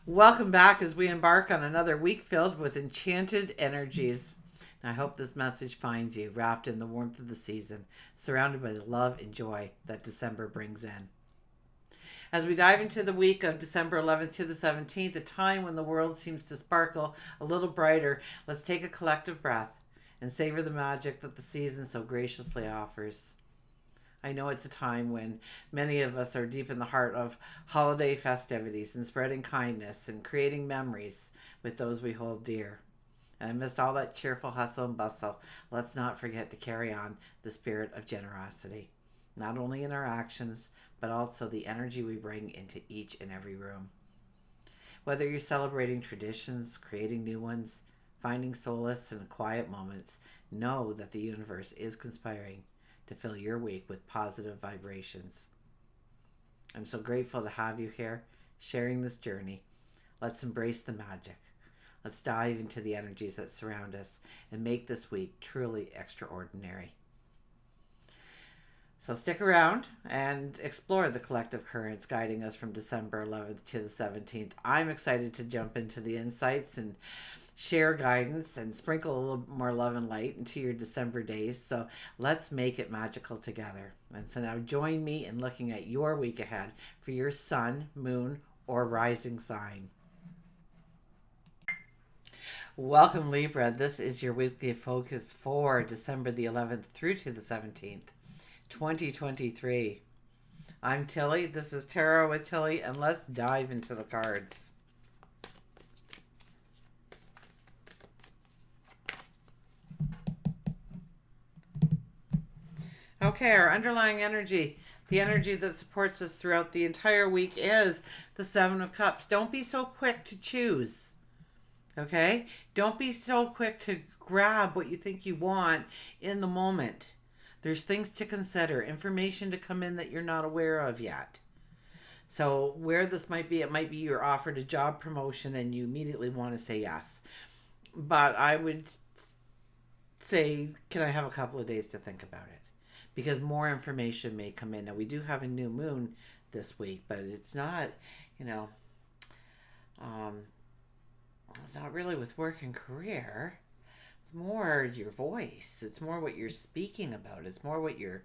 Welcome back as we embark on another week filled with enchanted energies. I hope this message finds you wrapped in the warmth of the season, surrounded by the love and joy that December brings in. As we dive into the week of December 11th to the 17th, a time when the world seems to sparkle a little brighter, let's take a collective breath and savor the magic that the season so graciously offers. I know it's a time when many of us are deep in the heart of holiday festivities and spreading kindness and creating memories with those we hold dear. And amidst all that cheerful hustle and bustle, let's not forget to carry on the spirit of generosity, not only in our actions, but also the energy we bring into each and every room. Whether you're celebrating traditions, creating new ones, finding solace in quiet moments, know that the universe is conspiring to fill your week with positive vibrations. I'm so grateful to have you here sharing this journey. Let's embrace the magic. Let's dive into the energies that surround us and make this week truly extraordinary. So stick around and explore the collective currents guiding us from December 11th to the 17th. I'm excited to jump into the insights and share guidance and sprinkle a little more love and light into your December days. So let's make it magical together. And so now join me in looking at your week ahead for your sun, moon, or rising sign. Welcome, Libra. This is your weekly focus for December the 11th through to the 17th, 2023. I'm Tilly. This is Tarot with Tilly, and let's dive into the cards. Okay, our underlying energy, the energy that supports us throughout the entire week, is the Seven of Cups. Don't be so quick to choose. Okay? Don't be so quick to grab what you think you want in the moment. There's things to consider, information to come in that you're not aware of yet. So where this might be, it might be you're offered a job promotion and you immediately want to say yes. But I would say, can I have a couple of days to think about it? Because more information may come in. Now, we do have a new moon this week, but it's not, you know, it's not really with work and career. It's more your voice. It's more what you're speaking about. It's more what you're.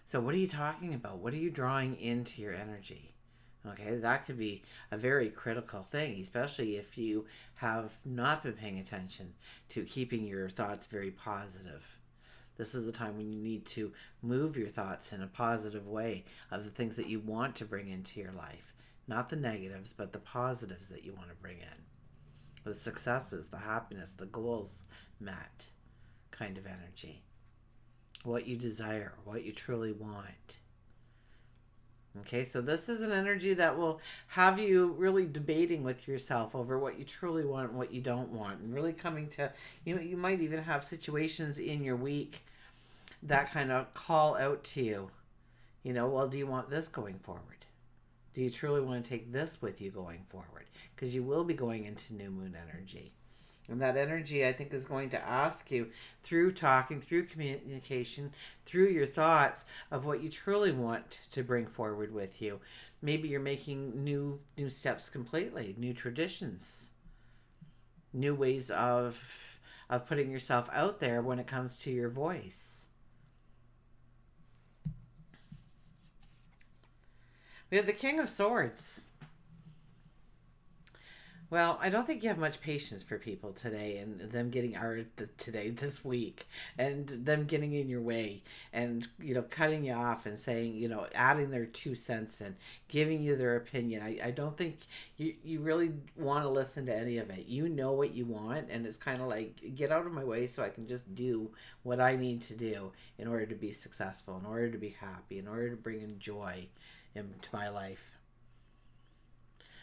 So, what are you talking about? What are you drawing into your energy? Okay, that could be a very critical thing, especially if you have not been paying attention to keeping your thoughts very positive. This is the time when you need to move your thoughts in a positive way of the things that you want to bring into your life. Not the negatives, but the positives that you want to bring in. The successes, the happiness, the goals met kind of energy. What you desire, what you truly want. Okay, so this is an energy that will have you really debating with yourself over what you truly want and what you don't want. And really coming to, you might even have situations in your week that kind of call out to you. Well, do you want this going forward? Do you truly want to take this with you going forward? Because you will be going into new moon energy. And that energy, I think, is going to ask you through talking, through communication, through your thoughts of what you truly want to bring forward with you. Maybe you're making new steps completely, new traditions, new ways of putting yourself out there when it comes to your voice. We have the King of Swords. Well, I don't think you have much patience for people today and them getting this week and them getting in your way and, cutting you off and saying, adding their 2 cents and giving you their opinion. I don't think you really want to listen to any of it. You know what you want, and it's kind of like, get out of my way so I can just do what I need to do in order to be successful, in order to be happy, in order to bring in joy into my life.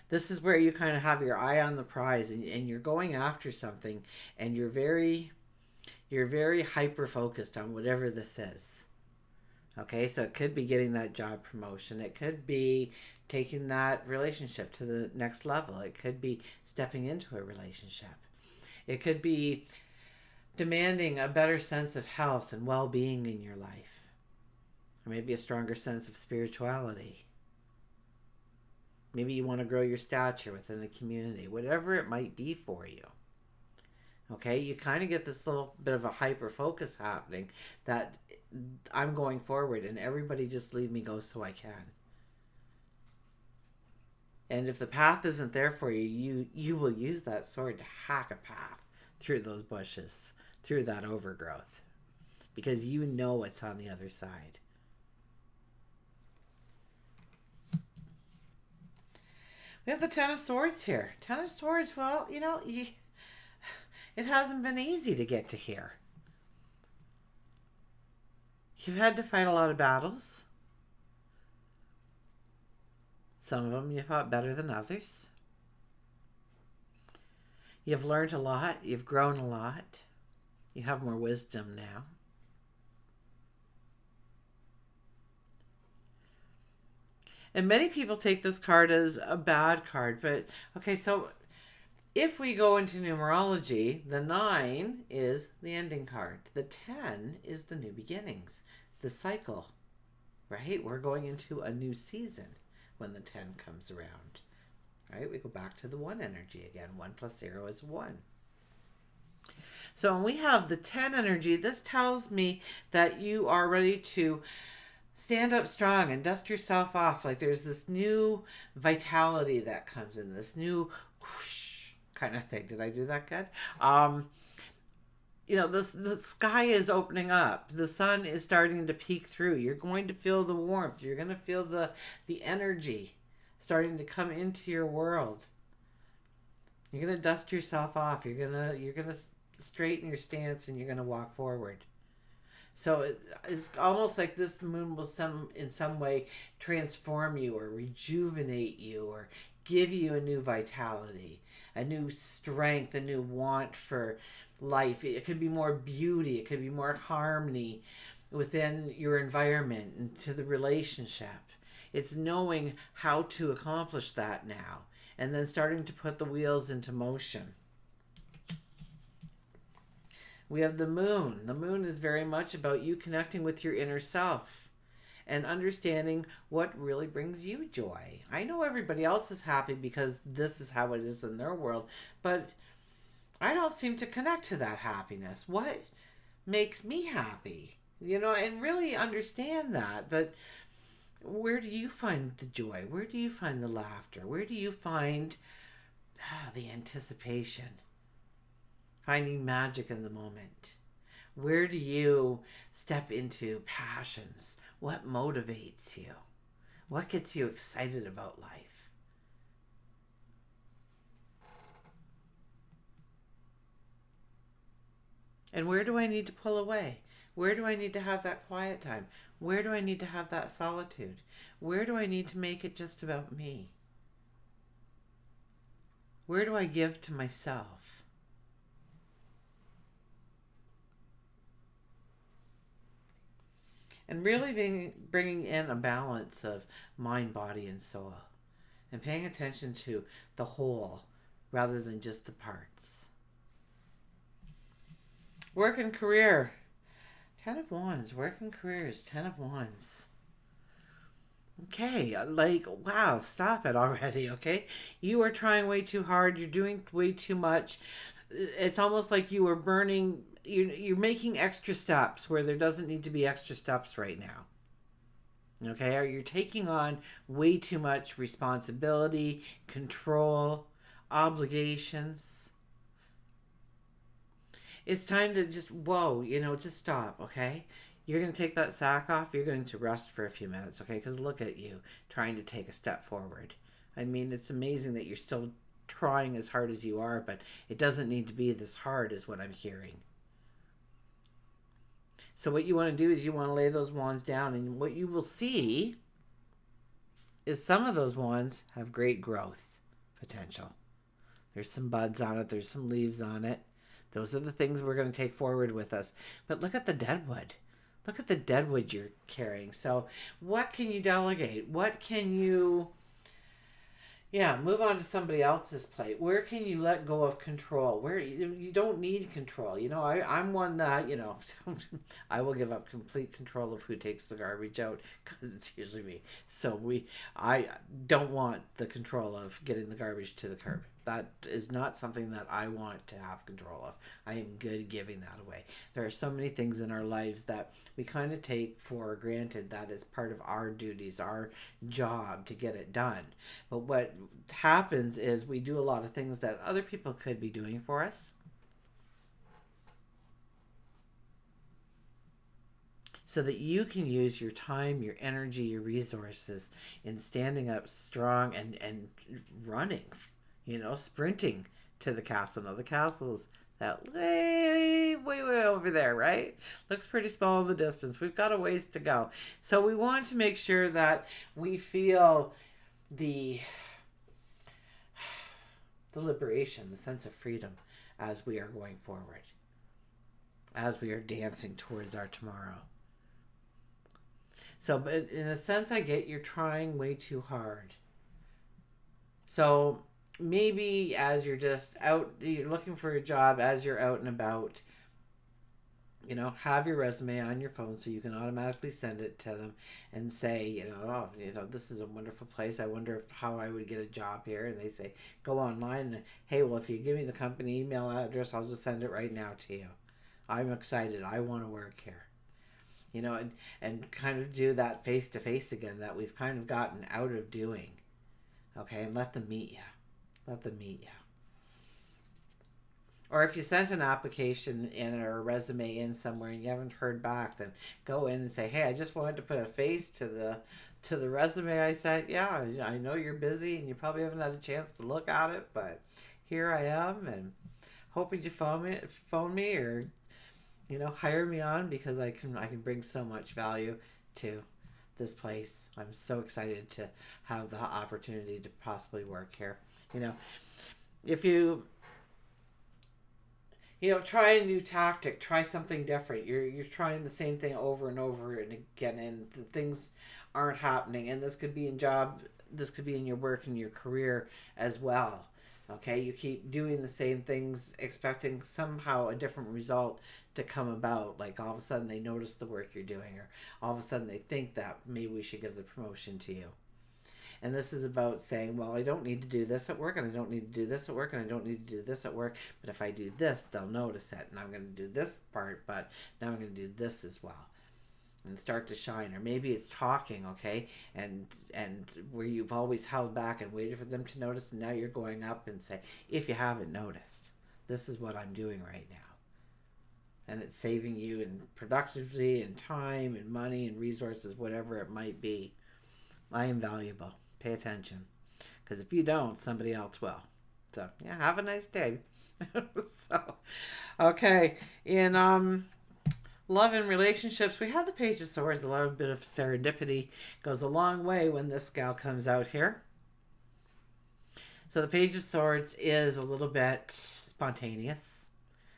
This is where you kind of have your eye on the prize and you're going after something and you're very hyper focused on whatever this is. Okay, so it could be getting that job promotion. It could be taking that relationship to the next level. It could be stepping into a relationship. It could be demanding a better sense of health and well-being in your life. Or maybe a stronger sense of spirituality. Maybe you want to grow your stature within the community, whatever it might be for you. Okay, you kind of get this little bit of a hyper focus happening that I'm going forward and everybody just leave me go so I can. And if the path isn't there for you, you will use that sword to hack a path through those bushes, through that overgrowth, because you know what's on the other side. We have the Ten of Swords here. Ten of Swords, well, it hasn't been easy to get to here. You've had to fight a lot of battles. Some of them you fought better than others. You've learned a lot. You've grown a lot. You have more wisdom now. And many people take this card as a bad card. But, okay, so if we go into numerology, the 9 is the ending card. The 10 is the new beginnings, the cycle, right? We're going into a new season when the 10 comes around, right? We go back to the 1 energy again. 1 plus 0 is 1. So when we have the 10 energy, this tells me that you are ready to stand up strong and dust yourself off. Like there's this new vitality that comes in, this new whoosh kind of thing. Did I do that good? The sky is opening up. The sun is starting to peek through. You're going to feel the warmth. You're going to feel the energy starting to come into your world. You're going to dust yourself off. You're going to straighten your stance and you're going to walk forward. So it's almost like this moon will in some way transform you or rejuvenate you or give you a new vitality, a new strength, a new want for life. It could be more beauty. It could be more harmony within your environment and to the relationship. It's knowing how to accomplish that now and then starting to put the wheels into motion. We have the moon. The moon is very much about you connecting with your inner self and understanding what really brings you joy. I know everybody else is happy because this is how it is in their world, but I don't seem to connect to that happiness. What makes me happy? And really understand that where do you find the joy? Where do you find the laughter? Where do you find the anticipation? Finding magic in the moment. Where do you step into passions? What motivates you? What gets you excited about life? And where do I need to pull away? Where do I need to have that quiet time? Where do I need to have that solitude? Where do I need to make it just about me? Where do I give to myself? And really bringing in a balance of mind, body, and soul. And paying attention to the whole rather than just the parts. Work and career. 10 of Wands. Work and careers. 10 of Wands. Okay, wow, stop it already, okay? You are trying way too hard. You're doing way too much. It's almost like you are burning... You're making extra steps where there doesn't need to be extra steps right now. Okay? Or you're taking on way too much responsibility, control, obligations. It's time to just stop, okay? You're going to take that sack off. You're going to rest for a few minutes, okay? Because look at you trying to take a step forward. I mean, it's amazing that you're still trying as hard as you are, but it doesn't need to be this hard is what I'm hearing. So what you want to do is you want to lay those wands down, and what you will see is some of those wands have great growth potential. There's some buds on it. There's some leaves on it. Those are the things we're going to take forward with us. But look at the deadwood. Look at the deadwood you're carrying. So what can you delegate? What can you Yeah, move on to somebody else's plate. Where can you let go of control? Where you don't need control. I'm one that, I will give up complete control of who takes the garbage out because it's usually me. I don't want the control of getting the garbage to the curb. That is not something that I want to have control of. I am good giving that away. There are so many things in our lives that we kind of take for granted that is part of our duties, our job to get it done. But what happens is we do a lot of things that other people could be doing for us. So that you can use your time, your energy, your resources in standing up strong and running, sprinting to the castle. Now, the castle is that way over there, right? Looks pretty small in the distance. We've got a ways to go. So we want to make sure that we feel the liberation, the sense of freedom as we are going forward, as we are dancing towards our tomorrow. So, but in a sense, I get you're trying way too hard. So maybe as you're just out, you're looking for a job, as you're out and about, have your resume on your phone so you can automatically send it to them and say, this is a wonderful place. I wonder how I would get a job here. And they say, go online and, hey, well, if you give me the company email address, I'll just send it right now to you. I'm excited. I want to work here. And kind of do that face to face again that we've kind of gotten out of doing. Okay, and let them meet you. Let them meet you. Or if you sent an application in or a resume in somewhere and you haven't heard back, then go in and say, hey, I just wanted to put a face to the resume I sent. Yeah, I know you're busy and you probably haven't had a chance to look at it, but here I am, and hoping you phone me or hire me on, because I can bring so much value to this place. I'm so excited to have the opportunity to possibly work here. If you try a new tactic, try something different. You're trying the same thing over and over and again, and the things aren't happening. And this could be this could be in your work and your career as well. Okay, you keep doing the same things, expecting somehow a different result to come about. Like all of a sudden they notice the work you're doing, or all of a sudden they think that maybe we should give the promotion to you. And this is about saying, well, I don't need to do this at work, and I don't need to do this at work, and I don't need to do this at work. But if I do this, they'll notice it. And I'm going to do this part, but now I'm going to do this as well. And start to shine. Or maybe it's talking, okay? And where you've always held back and waited for them to notice, and now you're going up and say, if you haven't noticed, this is what I'm doing right now. And it's saving you in productivity and time and money and resources, whatever it might be. I am valuable. Pay attention. Because if you don't, somebody else will. So, yeah, have a nice day. Okay. In love and relationships, we have the Page of Swords. A little bit of serendipity goes a long way when this gal comes out here. So the Page of Swords is a little bit spontaneous.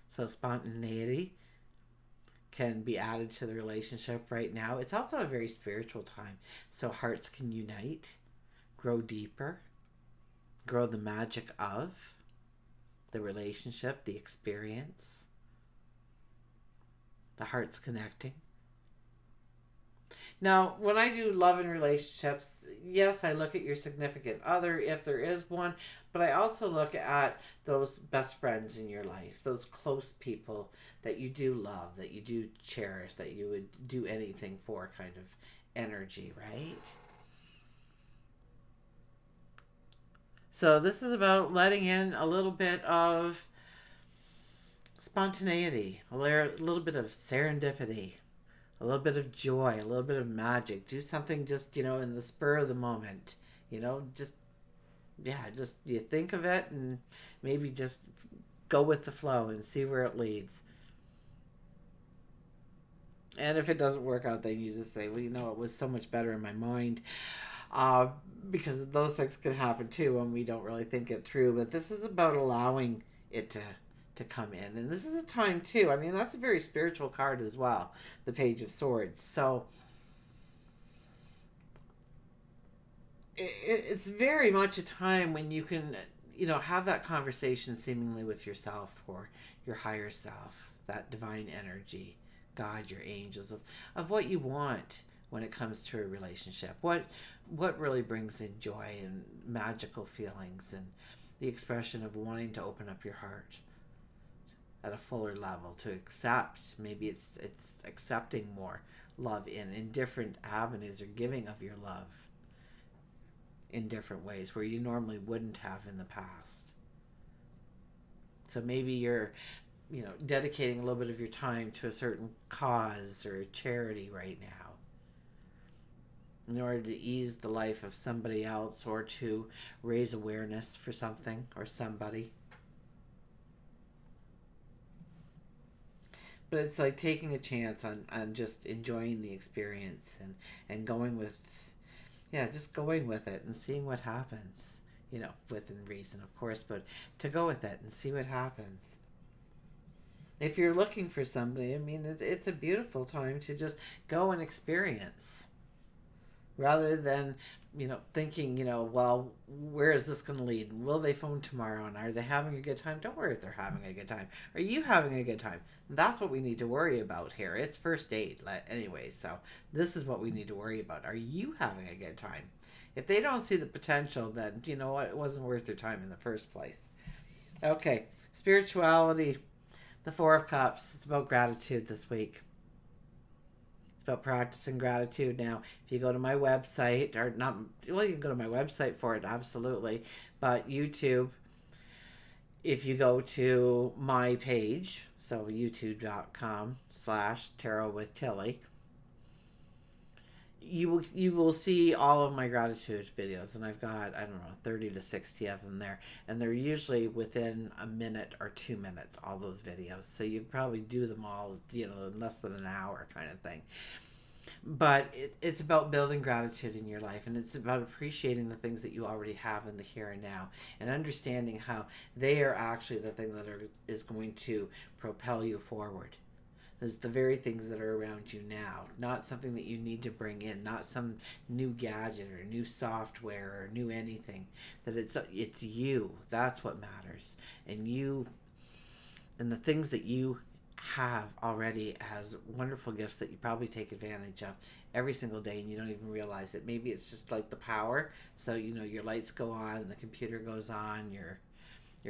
So spontaneity can be added to the relationship right now. It's also a very spiritual time. So hearts can unite, grow deeper, grow the magic of the relationship, the experience, the hearts connecting. Now, when I do love and relationships, yes, I look at your significant other, if there is one, but I also look at those best friends in your life, those close people that you do love, that you do cherish, that you would do anything for kind of energy, right? So this is about letting in a little bit of spontaneity, a little bit of serendipity, a little bit of joy, a little bit of magic. Do something just, in the spur of the moment. Just you think of it and maybe just go with the flow and see where it leads. And if it doesn't work out, then you just say, well, it was so much better in my mind. Because those things can happen too when we don't really think it through. But this is about allowing it to come in. And this is a time too. I mean, that's a very spiritual card as well, the Page of Swords. So it's very much a time when you can, have that conversation seemingly with yourself or your higher self, that divine energy, God, your angels, of what you want when it comes to a relationship. What really brings in joy and magical feelings and the expression of wanting to open up your heart at a fuller level to accept. Maybe it's accepting more love in different avenues, or giving of your love in different ways where you normally wouldn't have in the past. So maybe you're, dedicating a little bit of your time to a certain cause or a charity right now in order to ease the life of somebody else or to raise awareness for something or somebody. But it's like taking a chance on just enjoying the experience and going with, yeah, just going with it and seeing what happens. Within reason, of course, but to go with it and see what happens. If you're looking for somebody, I mean, it's a beautiful time to just go and experience rather than, thinking, well, where is this going to lead? And will they phone tomorrow? And are they having a good time? Don't worry if they're having a good time. Are you having a good time? That's what we need to worry about here. It's first date anyway, so this is what we need to worry about. Are you having a good time? If they don't see the potential, then you know what? It wasn't worth their time in the first place. Okay, spirituality, the Four of Cups. It's about gratitude this week. It's about practicing gratitude. Now, if you go to my website, or not, well, you can go to my website for it, absolutely. But YouTube, if you go to my page, so youtube.com/tarot with Tilly, you will see all of my gratitude videos, and I've got, I don't know, 30 to 60 of them there, and they're usually within a minute or 2 minutes, all those videos, so you probably do them all, in less than an hour kind of thing. But it's about building gratitude in your life, and it's about appreciating the things that you already have in the here and now, and understanding how they are actually the thing that is going to propel you forward. It's the very things that are around you now, not something that you need to bring in, not some new gadget or new software or new anything. That it's you. That's what matters, and you, and the things that you have already as wonderful gifts that you probably take advantage of every single day, and you don't even realize it. Maybe it's just like the power. So your lights go on, the computer goes on, your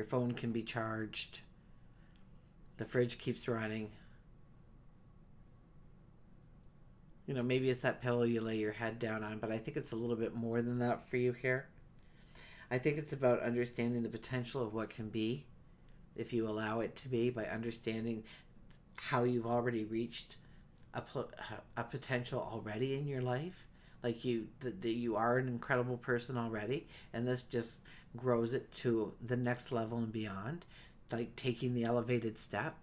phone can be charged, the fridge keeps running. Maybe it's that pillow you lay your head down on, but I think it's a little bit more than that for you here. I think it's about understanding the potential of what can be if you allow it to be, by understanding how you've already reached a potential already in your life. Like that you are an incredible person already, and this just grows it to the next level and beyond, like taking the elevated step.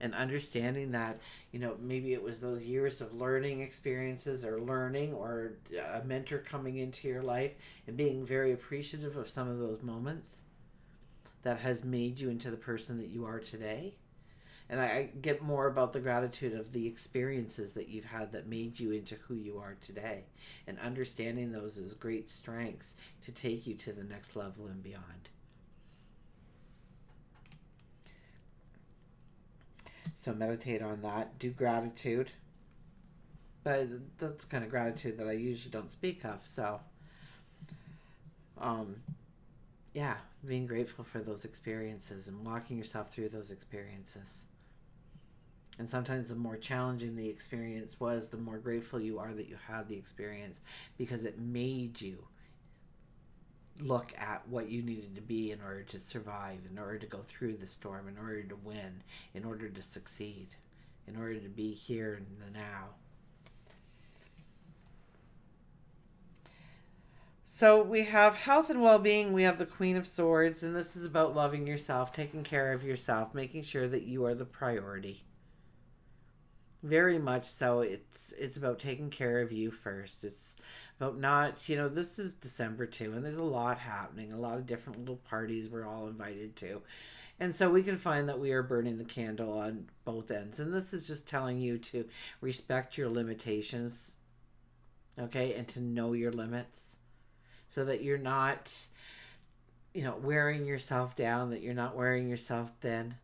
And understanding that, maybe it was those years of learning experiences or a mentor coming into your life and being very appreciative of some of those moments that has made you into the person that you are today. And I get more about the gratitude of the experiences that you've had that made you into who you are today. And understanding those is great strengths to take you to the next level and beyond. So meditate on that. Do gratitude. But that's the kind of gratitude that I usually don't speak of. So, yeah, being grateful for those experiences and walking yourself through those experiences. And sometimes the more challenging the experience was, the more grateful you are that you had the experience, because it made you look at what you needed to be in order to survive, in order to go through the storm, in order to win, in order to succeed, in order to be here in the now. So we have health and well-being. We have the Queen of Swords, and this is about loving yourself, taking care of yourself, making sure that you are the priority. Very much so. It's about taking care of you first. It's about not, this is December too, and there's a lot happening, a lot of different little parties we're all invited to. And so we can find that we are burning the candle on both ends. And this is just telling you to respect your limitations Okay, and to know your limits so that you're not, wearing yourself down, that you're not wearing yourself thin,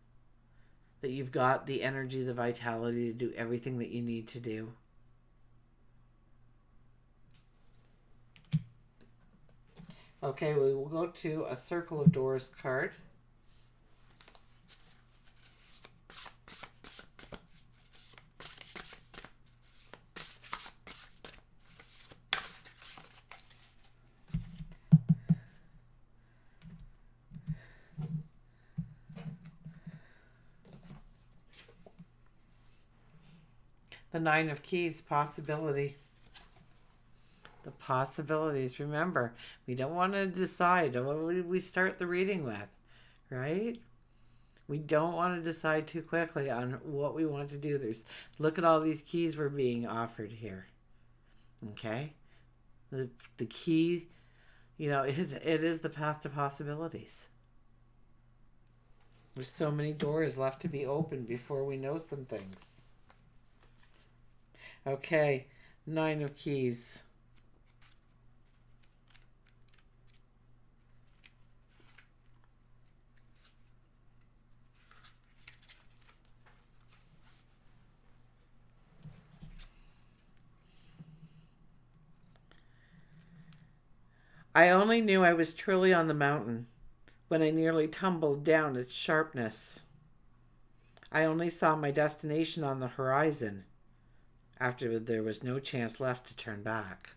that you've got the energy, the vitality to do everything that you need to do. Okay, we will go to a Circle of Doors card. The Nine of Keys, possibility. The possibilities. Remember, we don't want to decide what we start the reading with, right? We don't want to decide too quickly on what we want to do. Look at all these keys we're being offered here. Okay? The key, it is the path to possibilities. There's so many doors left to be opened before we know some things. Okay, Nine of Keys. I only knew I was truly on the mountain when I nearly tumbled down its sharpness. I only saw my destination on the horizon after there was no chance left to turn back.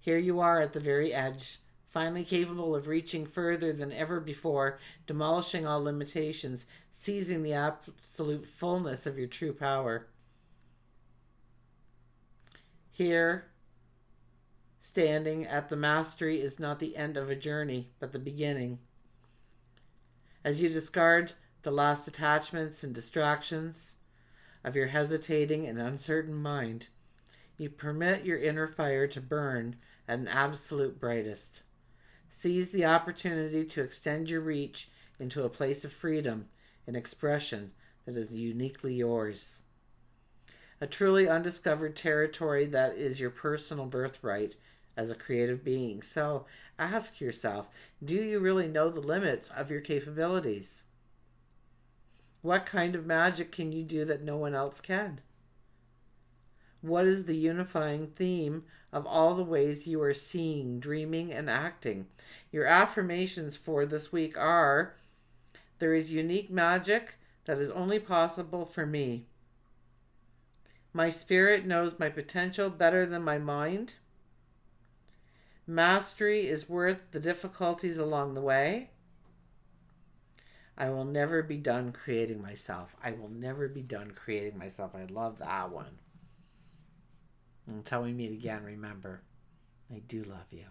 Here you are at the very edge, finally capable of reaching further than ever before, demolishing all limitations, seizing the absolute fullness of your true power. Here, standing at the mastery is not the end of a journey, but the beginning. As you discard the last attachments and distractions of your hesitating and uncertain mind, you permit your inner fire to burn at an absolute brightest. Seize the opportunity to extend your reach into a place of freedom and expression that is uniquely yours. A truly undiscovered territory that is your personal birthright as a creative being. So ask yourself, do you really know the limits of your capabilities? What kind of magic can you do that no one else can? What is the unifying theme of all the ways you are seeing, dreaming, and acting? Your affirmations for this week are: there is unique magic that is only possible for me. My spirit knows my potential better than my mind. Mastery is worth the difficulties along the way. I will never be done creating myself. I will never be done creating myself. I love that one. Until we meet again, remember, I do love you.